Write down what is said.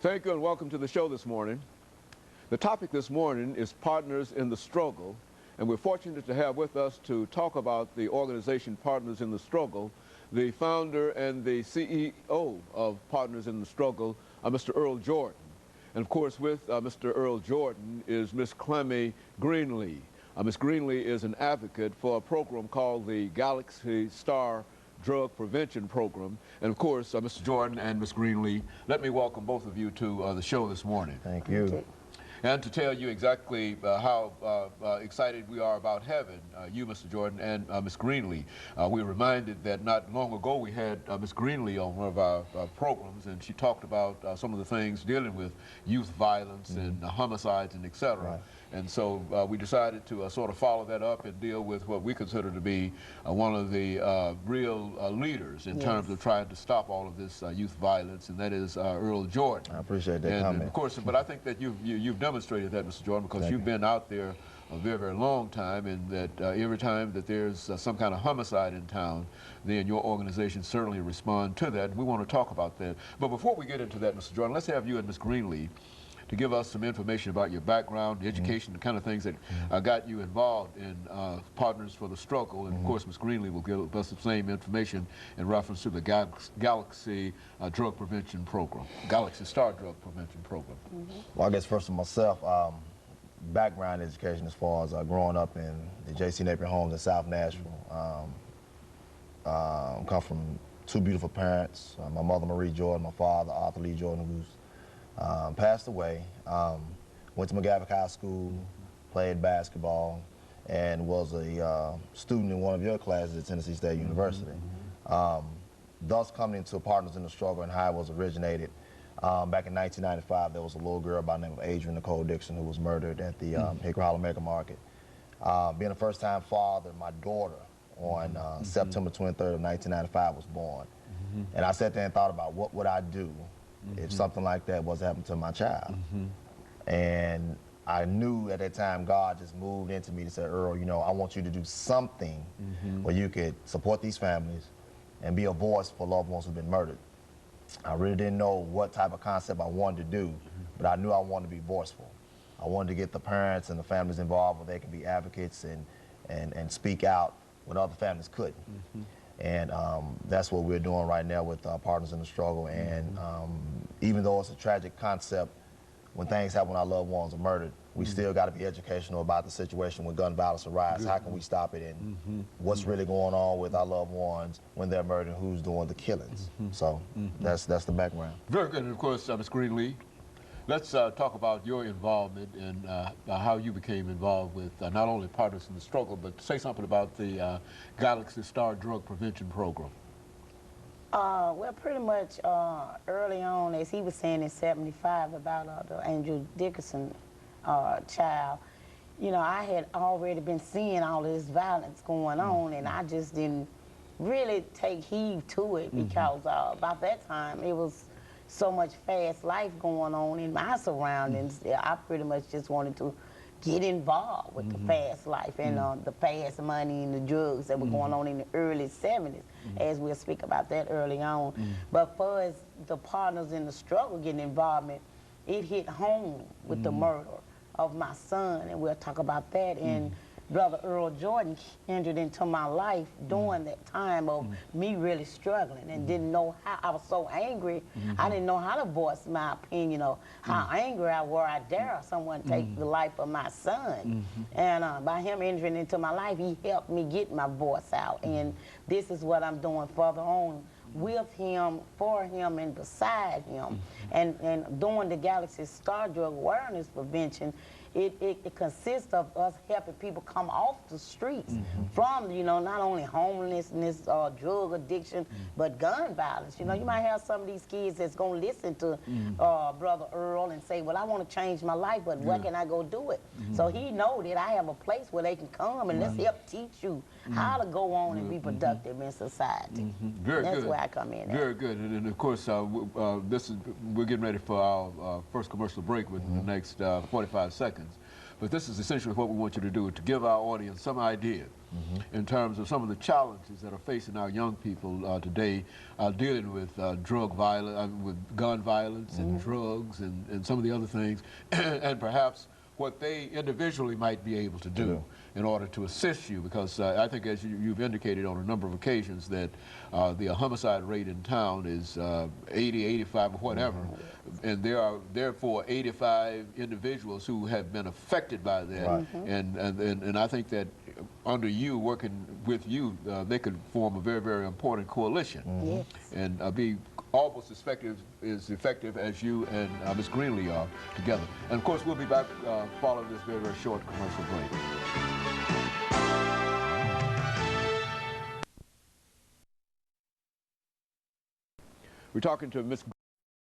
Thank you and welcome to the show this morning. The topic this morning is Partners in the Struggle, and we're fortunate to have with us to talk about the organization Partners in the Struggle, the founder and the CEO of Partners in the Struggle, Mr. EJordan. And of course with Mr. EJordan is Miss Clemmy Greenlee. Miss Greenlee is an advocate for a program called the Galaxy Star Drug Prevention Program. And of course, Mr. Jordan and Ms. Greenlee, let me welcome both of you to the show this morning. Thank you. Okay. And to tell you exactly how excited we are about having you, Mr. Jordan, and Ms. Greenlee. We were reminded that not long ago we had Ms. Greenlee on one of our programs, and she talked about some of the things dealing with youth violence and homicides and et cetera. Right. And so we decided to sort of follow that up and deal with what we consider to be one of the real leaders in terms of trying to stop all of this youth violence, and that is EJordan. I appreciate that and comment. Of course, but I think that you've demonstrated that, Mr. Jordan, because you've been out there a very, very long time, and that every time that there's some kind of homicide in town, then your organization certainly respond to that. We want to talk about that. But before we get into that, Mr. Jordan, let's have you and Ms. Greenlee to give us some information about your background, the education, the kind of things that got you involved in Partners for the Struggle. And of course, Ms. Greenlee will give us the same information in reference to the Galaxy Drug Prevention Program, Galaxy Star Drug Prevention Program. Well, I guess first of myself, background education as far as growing up in the J.C. Napier homes in South Nashville. Come from two beautiful parents, my mother Marie Jordan, my father Arthur Lee Jordan, who's passed away. Went to McGavick High School, played basketball, and was a student in one of your classes at Tennessee State University. Thus coming into Partners in the Struggle and how it was originated. Back in 1995, there was a little girl by the name of Adrian Nicole Dixon who was murdered at the Hickory Hollow Mega Market. Being a first-time father, my daughter on September 23rd of 1995 was born. And I sat there and thought about what would I do if something like that was happening to my child. And I knew at that time God just moved into me to say, Earl, you know, I want you to do something where you could support these families and be a voice for loved ones who've been murdered. I really didn't know what type of concept I wanted to do, but I knew I wanted to be voiceful. I wanted to get the parents and the families involved where they can be advocates and speak out when other families couldn't. And that's what we're doing right now with Partners in the Struggle. And even though it's a tragic concept, when things happen when our loved ones are murdered, we still got to be educational about the situation when gun violence arises. How can we stop it, and what's really going on with our loved ones when they're murdered, who's doing the killings. So that's the background. Very good. And of course, Ms. Greenlee, let's talk about your involvement and how you became involved with not only Partners in the Struggle, but say something about the Galaxy Star Drug Prevention Program. Well, pretty much early on, as he was saying in '75 about the Angel Dickerson child, you know, I had already been seeing all this violence going on, and I just didn't really take heed to it because about that time it was so much fast life going on in my surroundings. I pretty much just wanted to get involved with the fast life and the fast money and the drugs that were going on in the early '70s, as we'll speak about that early on. But for as the Partners in the Struggle getting involvement, it hit home with the murder of my son, and we'll talk about that. And Brother EJordan entered into my life during that time of me really struggling and didn't know how. I was so angry, I didn't know how to voice my opinion or how angry I were. I dare someone take the life of my son. And by him entering into my life, he helped me get my voice out. And this is what I'm doing further on with him, for him, and beside him. And doing the Galaxy Star Drug Awareness Prevention, it consists of us helping people come off the streets from, you know, not only homelessness or drug addiction, but gun violence. You know, you might have some of these kids that's going to listen to Brother Earl and say, well, I want to change my life, but where can I go do it? So he know that I have a place where they can come and let's help teach you how to go on and be productive in society. Very That's good. where I come in. Very good. And of course, we're getting ready for our first commercial break within the next 45 seconds. but this is essentially what we want you to do, to give our audience some idea in terms of some of the challenges that are facing our young people today, dealing with drug violence, with gun violence and drugs and some of the other things, and perhaps what they individually might be able to do in order to assist you, because I think, as you've indicated on a number of occasions, that the homicide rate in town is 80, 85, or whatever, and there are therefore 85 individuals who have been affected by that, and I think that under you, working with you, they could form a very, very important coalition and be almost as effective as you and Ms. Greenlee are together. And of course, we'll be back following this very, very short commercial break. We're talking to Ms.